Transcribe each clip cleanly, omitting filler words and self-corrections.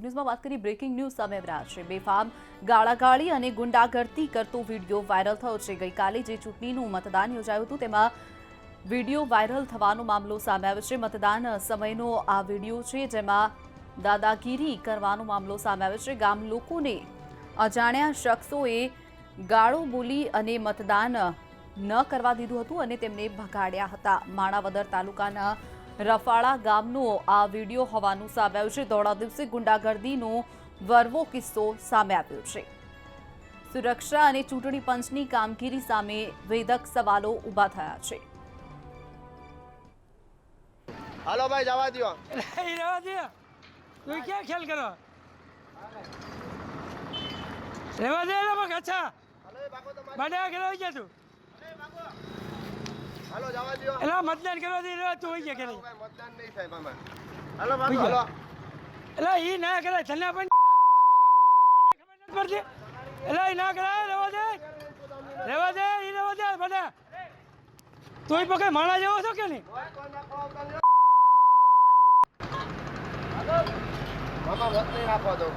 ન્યૂઝમાં વાત કરી બ્રેકિંગ ન્યૂઝ સામે આવી રહ્યા છે। બેફામ ગાળાગાળી અને ગુંડાગર્દી કરતો વિડીયો વાયરલ થયો છે। ગઈકાલે જે ચૂંટણીનું મતદાન યોજાયું હતું તેમાં વિડીયો વાયરલ થવાનો મામલો સામે આવ્યો છે। મતદાન સમયનો આ વિડીયો છે જેમાં દાદાગીરી કરવાનો મામલો સામે આવ્યો છે। ગામ લોકોને અજાણ્યા શખ્સોએ ગાળો બોલી અને મતદાન ન કરવા દીધું હતું અને તેમને ભગાડ્યા હતા। માણાવદર તાલુકાના રફાળા ગામનો આ વિડીયો હોવાનું સામે આવ્યું છે। દોડા દિવસે ગુંડાગર્દીનો વરવો કિસ્સો સામે આવ્યો છે। સુરક્ષા અને ચૂંટણી પંચની કામગીરી સામે વેધક સવાલો ઊભા થયા છે। હાલો ભાઈ જવા દો। રહેવા દે, તું ક્યાં ખેલ કરો? રહેવા દે ને મગ અચ્છા બડા કરો છે તું। હાલો જવા દો। એલા મતદાન કરવા દે રે તું હોય કે નહીં? મતદાન નહીં થાય મામા। હાલો બાપુ હાલો। એલા ઈ ના કરે તને પણ ખબર નથી પડતી। એલા ઈ ના કરે રહેવા દે ઈ રહેવા દે બડા। તું પકડ માણા જેવો છો કે નહીં? મામા મત નહીં નાખવા દો।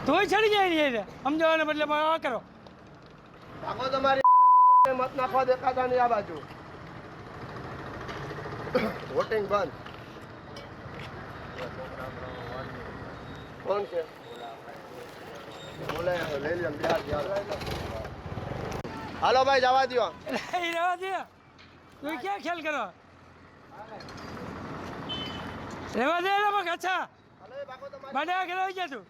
તું ચડી જાય ને સમજાવવાને બદલે આ કરો। ભાગો તમારી મત નાખવા દેખાતા નહીં આ બાજુ। વોટિંગ બંધ। કોણ છે? બોલે લઈ લે બિહાર। હાલો ભાઈ જવા દો। રહેવા દે, તું ક્યાં ખેલ કરો? રહેવા દે ને મગ અચ્છા બડા કરો છે તું।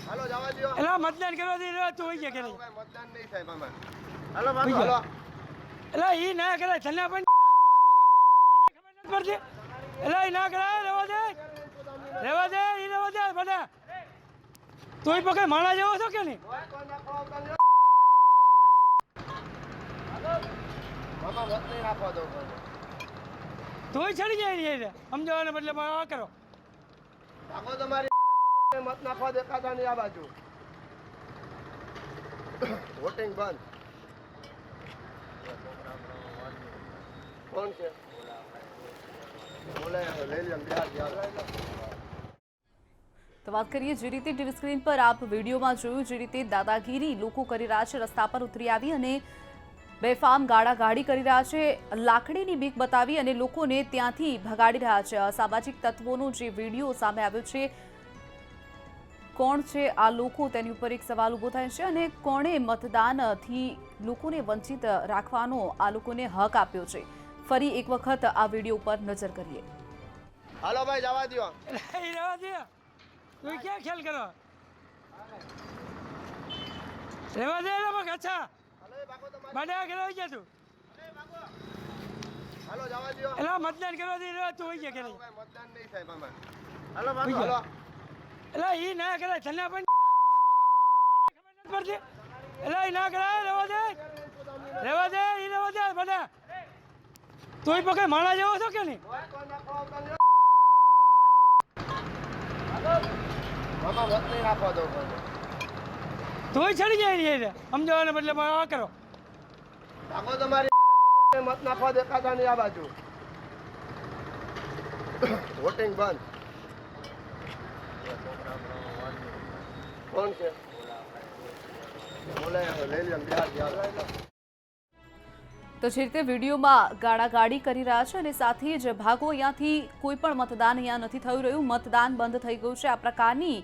હાલો જવા દો। એલા મતદાન કરવા દે રે તું હોય કે નહીં? મતદાન નહીં થાય મામા। હાલો બાપુ હાલો। એલા ઈ ના કરે તને પણ ખબર નથી પડતી। એલા ઈ ના કરે રહેવા દે ઈ રહેવા દે બડા। તું પકડ માણા જેવો છો કે નહીં? મામા મત નહીં નાખવા દો। તું ચડી જાય ને સમજાવવાને બદલે આ કરો। ભાગો તમારી મત નાખવા દેખાતા નહીં આ બાજુ। વોટિંગ બંધ। કોણ છે? બોલે લઈ લે બિહાર। તો વાત કરીએ જે રીતે ટીવી સ્ક્રીન પર આપ વિડીયોમાં જોયું જે રીતે દાદાગીરી લોકો કરી રહ્યા છે। રસ્તા પર ઉતરી આવી અને બેફામ ગાળાગાળી કરી રહ્યા છે। લાકડીની બીક બતાવી અને લોકોને ત્યાંથી ભગાડી રહ્યા છે। અસામાજિક તત્વોનો જે વિડીયો સામે આવ્યો છે, કોણ છે આ લોકો તેની ઉપર એક સવાલ ઊભો થાય છે અને કોણે મતદાનથી લોકોને વંચિત રાખવાનો આ લોકોને હક આપ્યો છે। ફરી એક વખત આ વિડીયો ઉપર નજર કરીએ। હાલો ભાઈ જવા દો। રહેવા દે, તું ક્યાં ખેલ કરો? રહેવા દે ને મગ અચ્છા બડા કરો છે તું। હાલો જવા દો। એલા મતદાન કરવા દે રે તું હોય કે નહીં? મતદાન નહીં થાય મામા। હાલો બાપુ હાલો। એલા ઈ ના કરે તને પણ ખબર નથી પડતી। એલા ઈ ના કરે રહેવા દે ઈ રહેવા દે બડા। તું પકડ માણા જેવો છો કે નહીં? મામા મત નહીં નાખવા દો। તું ચડી જાય ને સમજાવવાને બદલે આ કરો। ભાગો તમારી મત નાખવા દેખાતા નહીં આ બાજુ। વોટિંગ બંધ। કોણ છે? બોલે લઈ લે બિહાર। તો જે રીતે વિડીયોમાં ગાળાગાળી કરી રહ્યા છે અને સાથે જ ભાગો અહીંયાથી કોઈ પણ મતદાન અહીંયા નથી થઈ રહ્યું, મતદાન બંધ થઈ ગયું છે, આ પ્રકારની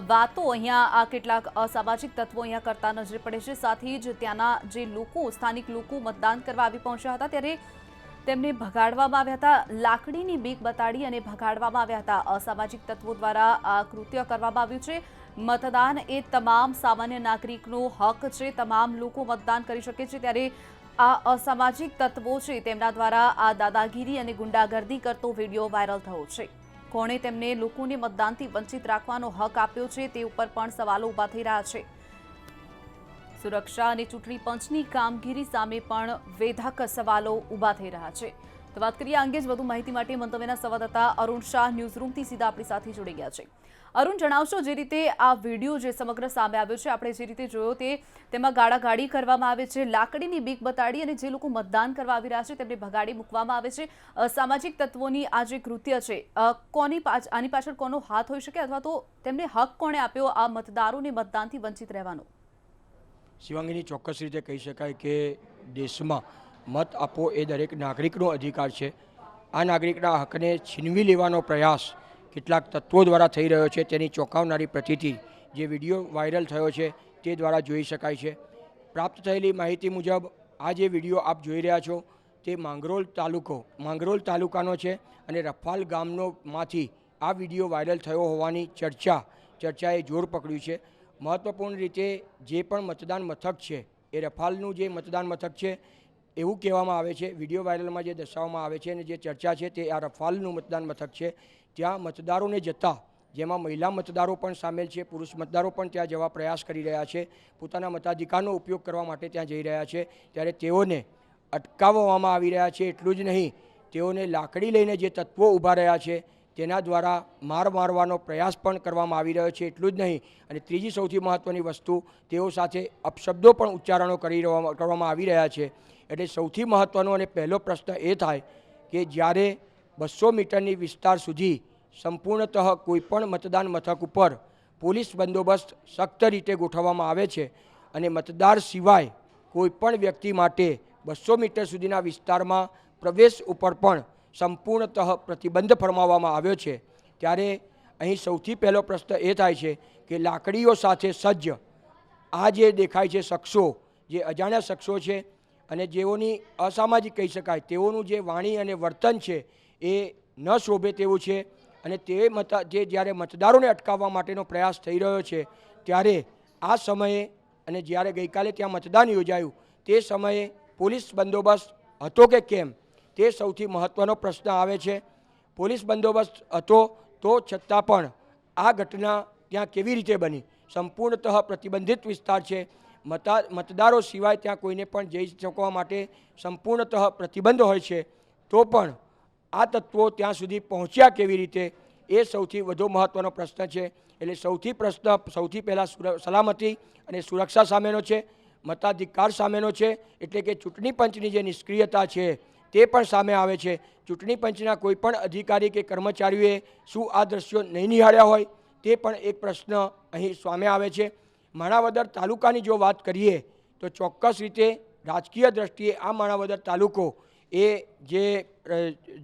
વાતો અહીંયા આ કેટલાક અસામાજિક તત્વો અહીંયા કરતા નજરે પડે છે। સાથે જ ત્યાંના જે લોકો સ્થાનિક લોકો મતદાન કરવા આવી પહોંચ્યા હતા ત્યારે તેમને ભગાડવામાં આવ્યા હતા। લાકડીની બીક બતાડી અને ભગાડવામાં આવ્યા હતા। અસામાજિક તત્વો દ્વારા આ કૃત્ય કરવામાં આવ્યું છે। મતદાન એ તમામ સામાન્ય નાગરિકનો હક છે, તમામ લોકો મતદાન કરી શકે છે, ત્યારે આ અસામાજિક તત્વો છે તેમના દ્વારા આ દાદાગીરી અને ગુંડાગર્દી કરતો વિડીયો વાયરલ થયો છે। કોણે તેમને લોકોને મતદાનથી વંચિત રાખવાનો હક આપ્યો છે તે ઉપર પણ સવાલો ઊભા થઈ રહ્યા છે। સુરક્ષા અને ચૂંટણી પંચની કામગીરી સામે પણ વેધક સવાલો ઊભા થઈ રહ્યા છે। તો વાત કરીએ અંગે જ વધુ માહિતી માટે મંતવ્યના સંવાદદાતા અરુણ શાહ ન્યૂઝરૂમથી સીધા આપણી સાથે જોડી ગયા છે. અરુણ, જણાવશો જે રીતે આ વિડીયો જે સમગ્ર સામે આવ્યો છે, આપણે જે રીતે જોયો તેમાં ગાળાગાળી કરવામાં આવે છે, લાકડીની બીક બતાડી અને જે લોકો મતદાન કરવા આવી રહ્યા છે તેમને ભગાડી મૂકવામાં આવે છે. સામાજિક તત્વોની આ જે કૃત્ય છે, આની પાછળ કોનો હાથ હોઈ શકે અથવા તો તેમને હક કોણે આપ્યો આ મતદારોને મતદાનથી વંચિત રહેવાનો? શિવાંગીની ચોક્કસ રીતે કહી શકાય કે દેશમાં મત આપવો એ દરેક નાગરિકનો અધિકાર છે. આ નાગરિકના હકને છીનવી લેવાનો પ્રયાસ કેટલાક તત્વો દ્વારા થઈ રહ્યો છે તેની ચોંકાવનારી પ્રતીતિ જે વિડીયો વાયરલ થયો છે તે દ્વારા જોઈ શકાય છે. પ્રાપ્ત થયેલી માહિતી મુજબ આ જે વિડીયો આપ જોઈ રહ્યા છો તે માંગરોળ તાલુકાનો છે અને રફાલ ગામમાંથી આ વિડીયો વાયરલ થયો હોવાની ચર્ચાએ જોર પકડ્યું છે. મહત્ત્વપૂર્ણ રીતે જે પણ મતદાન મથક છે એ રફાલનું જે મતદાન મથક છે એવું કહેવામાં આવે છે. વિડીયો વાયરલમાં જે દર્શાવવામાં આવે છે અને જે ચર્ચા છે તે આ રફાલનું મતદાન મથક છે. ત્યાં મતદારોને જતા, જેમાં મહિલા મતદારો પણ સામેલ છે, પુરુષ મતદારો પણ ત્યાં જવા પ્રયાસ કરી રહ્યા છે, પોતાના મતાધિકારનો ઉપયોગ કરવા માટે ત્યાં જઈ રહ્યા છે, ત્યારે તેઓને અટકાવવામાં આવી રહ્યા છે. એટલું જ નહીં, તેઓને લાકડી લઈને જે તત્વો ઊભા રહ્યા છે તેના દ્વારા મારવાનો પ્રયાસ પણ કરવામાં આવી રહ્યો છે. એટલું જ નહીં, અને ત્રીજી સૌથી મહત્ત્વની વસ્તુ, તેઓ સાથે અપશબ્દો પણ ઉચ્ચારણો કરવામાં આવી રહ્યા છે. એટલે સૌથી મહત્ત્વનો અને પહેલો પ્રશ્ન એ થાય કે જ્યારે 200 મીટરની વિસ્તાર સુધી સંપૂર્ણતઃ કોઈપણ મતદાન મથક ઉપર પોલીસ બંદોબસ્ત સખ્ત રીતે ગોઠવવામાં આવે છે અને મતદાર સિવાય કોઈપણ વ્યક્તિ માટે 200 મીટર સુધીના વિસ્તારમાં પ્રવેશ ઉપર પણ સંપૂર્ણતઃ પ્રતિબંધ ફરમાવવામાં આવ્યો છે, ત્યારે અહીં સૌથી પહેલો પ્રશ્ન એ થાય છે કે લાકડીઓ સાથે સજ્જ આ જે દેખાય છે શખ્સો, જે અજાણ્યા શખ્સો છે અને જેઓની અસામાજિક કહી શકાય તેઓનું જે વાણી અને વર્તન છે એ ન શોભે તેવું છે. અને જે જ્યારે મતદારોને અટકાવવા માટેનો પ્રયાસ થઈ રહ્યો છે ત્યારે આ સમયે અને જ્યારે ગઈકાલે ત્યાં મતદાન યોજાયું તે સમયે પોલીસ બંદોબસ્ત હતો કે કેમ તે સૌથી મહત્ત્વનો પ્રશ્ન આવે છે. પોલીસ બંદોબસ્ત હતો તો છતાં પણ આ ઘટના ત્યાં કેવી રીતે બની? સંપૂર્ણતઃ પ્રતિબંધિત વિસ્તાર છે, મતદારો સિવાય ત્યાં કોઈને પણ જઈ શકવા માટે સંપૂર્ણતઃ પ્રતિબંધ હોય છે, તો પણ આ તત્વો ત્યાં સુધી પહોંચ્યા કેવી રીતે એ સૌથી વધુ મહત્ત્વનો પ્રશ્ન છે. એટલે સૌથી પહેલાં સલામતી અને સુરક્ષા સામેનો છે, મતાધિકાર સામેનો છે, એટલે કે ચૂંટણી પંચની જે નિષ્ક્રિયતા છે તે પણ સામે આવે છે. ચૂંટણી પંચના કોઈપણ અધિકારી કે કર્મચારીઓએ શું આ દ્રશ્યો નહીં નિહાળ્યા હોય તે પણ એક પ્રશ્ન અહીં સામે આવે છે. માણાવદર તાલુકાની જો વાત કરીએ તો ચોક્કસ રીતે રાજકીય દ્રષ્ટિએ આ માણાવદર તાલુકો એ જે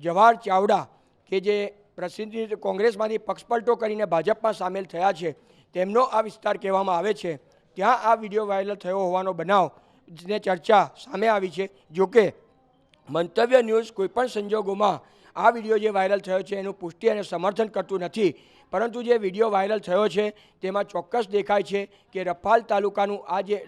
જવાહર ચાવડા કે જે પ્રસિદ્ધ કોંગ્રેસમાંથી પક્ષપલટો કરીને ભાજપમાં સામેલ થયા છે તેમનો આ વિસ્તાર કહેવામાં આવે છે. ત્યાં આ વિડીયો વાયરલ થયો હોવાનો બનાવને ચર્ચા સામે આવી છે. જોકે મંતવ્ય ન્યૂઝ કોઈપણ સંજોગોમાં આ વિડીયો જે વાયરલ થયો છે એનું પુષ્ટિ અને સમર્થન કરતું નથી, પરંતુ જે વિડીયો વાયરલ થયો છે તેમાં ચોક્કસ દેખાય છે કે રફાલ તાલુકાનું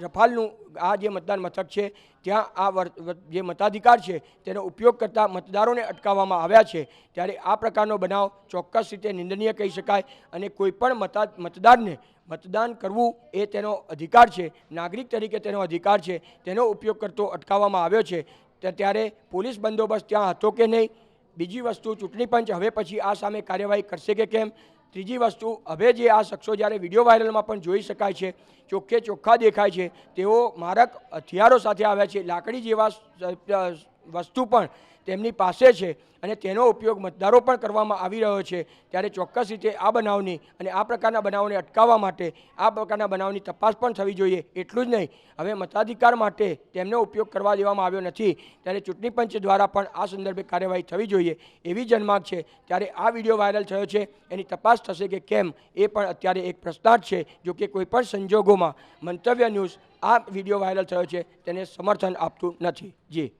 રફાલનું આ જે મતદાન મથક છે ત્યાં આ જે મતાધિકાર છે તેનો ઉપયોગ કરતા મતદારોને અટકાવવામાં આવ્યા છે. ત્યારે આ પ્રકારનો બનાવ ચોક્કસ રીતે નિંદનીય કહી શકાય અને કોઈપણ મતદારને મતદાન કરવું એ તેનો અધિકાર છે, નાગરિક તરીકે તેનો અધિકાર છે, તેનો ઉપયોગ કરતો અટકાવવામાં આવ્યો છે. ત્યારે પોલીસ બંદોબસ્ત ત્યાં હતો કે નહીં? બીજી વસ્તુ, ચૂંટણી પંચ હવે પછી આ સામે કાર્યવાહી કરશે કે કેમ? ત્રીજી વસ્તુ, હવે જે આ શખ્સો જ્યારે વિડીયો વાયરલમાં પણ જોઈ શકાય છે, ચોખ્ખા દેખાય છે, તેઓ મારક હથિયારો સાથે આવ્યા છે, લાકડી જેવા વસ્તુ પણ તેમની પાસે છે અને તેનો ઉપયોગ મતદારો પણ કરવામાં આવી રહ્યો છે. ત્યારે ચોક્કસ રીતે આ બનાવની અને આ પ્રકારના બનાવોને અટકાવવા માટે આ પ્રકારના બનાવની તપાસ પણ થવી જોઈએ. એટલું જ નહીં, હવે મતાધિકાર માટે તેમનો ઉપયોગ કરવા દેવામાં આવ્યો નથી, ત્યારે ચૂંટણી પંચ દ્વારા પણ આ સંદર્ભે કાર્યવાહી થવી જોઈએ એવી જનમાગ છે. ત્યારે આ વિડીયો વાયરલ થયો છે એની તપાસ થશે કે કેમ એ પણ અત્યારે એક પ્રશ્નાર્થ છે. જો કે કોઈપણ સંજોગોમાં મંતવ્ય ન્યૂઝ આ વિડીયો વાયરલ થયો છે તેને સમર્થન આપતું નથી. જી,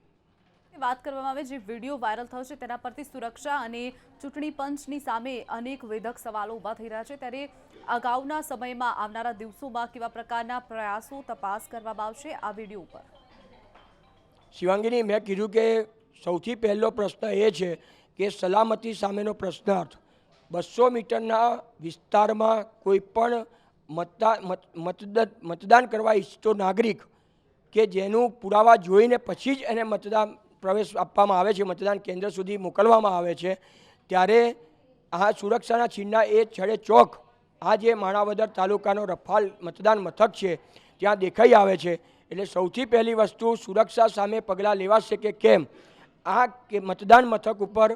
વાત કરવામાં આવે જે વિડીયો વાયરલ થયો છે તેના પરથી સુરક્ષા અને ચૂંટણી પંચની સામે અનેક વેધક સવાલો ઊભા થઈ રહ્યા છે. ત્યારે અગાઉના સમયમાં આવનારા દિવસોમાં કેવા પ્રકારના પ્રયાસો તપાસ કરવામાં આવશે આ વિડીયો ઉપર? શિવાંગીની, મેં કીધું કે સૌથી પહેલો પ્રશ્ન એ છે કે સલામતી સામેનો પ્રશ્નાર્થ. 200 મીટરના વિસ્તારમાં કોઈ પણ મતદાન કરવા ઈચ્છતો નાગરિક કે જેનું પુરાવા જોઈને પછી જ એને મતદાન પ્રવેશ આપવામાં આવે છે, મતદાન કેન્દ્ર સુધી મોકલવામાં આવે છે, ત્યારે આ સુરક્ષાના ચિહ્ન એ છડે ચોક આ જે માણાવદર તાલુકાનો રફાલ મતદાન મથક છે ત્યાં દેખાઈ આવે છે. એટલે સૌથી પહેલી વસ્તુ સુરક્ષા સામે પગલાં લેવાશે કે કેમ, આ કે મતદાન મથક ઉપર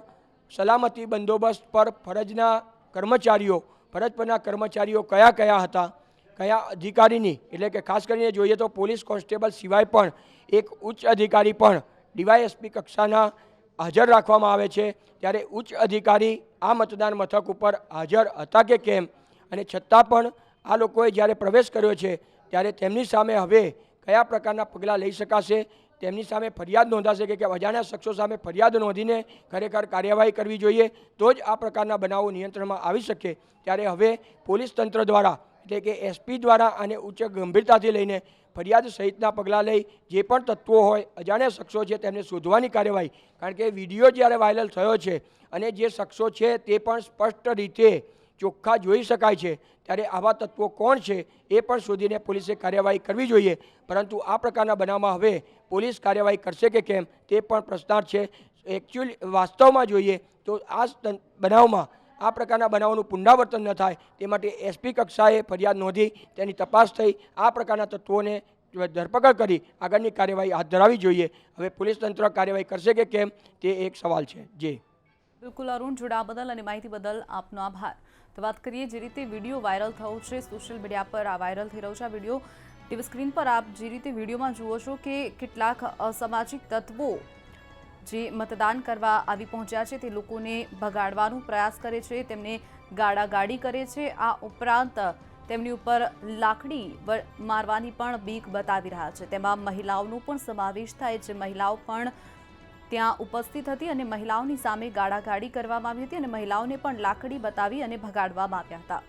સલામતી બંદોબસ્ત પર ફરજ પરના કર્મચારીઓ કયા કયા હતા, કયા અધિકારીની, એટલે કે ખાસ કરીને જોઈએ તો પોલીસ કોન્સ્ટેબલ સિવાય પણ એક ઉચ્ચ અધિકારી પણ ડીવાયએસપી કક્ષાના હાજર રાખવામાં આવે છે. ત્યારે ઉચ્ચ અધિકારી આ મતદાન મથક ઉપર હાજર હતા કે કેમ, અને છતાં પણ આ લોકોએ જ્યારે પ્રવેશ કર્યો છે ત્યારે તેમની સામે હવે કયા પ્રકારના પગલાં લઈ શકાશે, તેમની સામે ફરિયાદ નોંધાશે કે અજાણ્યા શખ્સો સામે ફરિયાદ નોંધીને ખરેખર કાર્યવાહી કરવી જોઈએ, તો જ આ પ્રકારના બનાવો નિયંત્રણમાં આવી શકે. ત્યારે હવે પોલીસ તંત્ર દ્વારા એટલે કે એસપી દ્વારા આને ઉચ્ચ ગંભીરતાથી લઈને ફરિયાદ સહિતના પગલાં લઈ જે પણ તત્વો હોય, અજાણ્યા શખ્સો છે તેમને શોધવાની કાર્યવાહી, કારણ કે વિડીયો જ્યારે વાયરલ થયો છે અને જે શખ્સો છે તે પણ સ્પષ્ટ રીતે ચોખ્ખા જોઈ શકાય છે, ત્યારે આવા તત્વો કોણ છે એ પણ શોધીને પોલીસે કાર્યવાહી કરવી જોઈએ. પરંતુ આ પ્રકારના બનાવમાં હવે પોલીસ કાર્યવાહી કરશે કે કેમ તે પણ પ્રશ્નાર્થ છે. એકચ્યુઅલી વાસ્તવમાં જોઈએ તો આ બનાવમાં આ પ્રકારના બનાવોનું પુનરાવર્તન ન થાય તે માટે એસપી કક્ષાએ ફરિયાદ નોંધી તેની તપાસ થઈ આ પ્રકારના તત્વોને ધરપકડ કરી આગળની કાર્યવાહી હાથ ધરાવી જોઈએ. હવે પોલીસ તંત્ર કાર્યવાહી કરશે કે કેમ તે એક સવાલ છે. જી બિલકુલ અરુણ, જોડાવા બદલ અને માહિતી બદલ આપનો આભાર. તો વાત કરીએ જે રીતે વિડીયો વાયરલ થયો છે, સોશિયલ મીડિયા પર આ વાયરલ થઈ રહ્યો છે આ વિડીયો, ટીવી સ્ક્રીન પર આપ જે રીતે વિડીયોમાં જુઓ છો કે કેટલાક અસામાજિક તત્વો જે મતદાન કરવા આવી પહોંચ્યા છે તે લોકોને ભગાડવાનો પ્રયાસ કરે છે, તેમને ગાળાગાળી કરે છે. આ ઉપરાંત તેમની ઉપર લાકડી મારવાની પણ બીક બતાવી રહ્યા છે. તેમાં મહિલાઓનો પણ સમાવેશ થાય છે. મહિલાઓ પણ ત્યાં ઉપસ્થિત હતી અને મહિલાઓની સામે ગાળાગાળી કરવામાં આવી હતી અને મહિલાઓને પણ લાકડી બતાવી અને ભગાડવામાં આવ્યા હતા.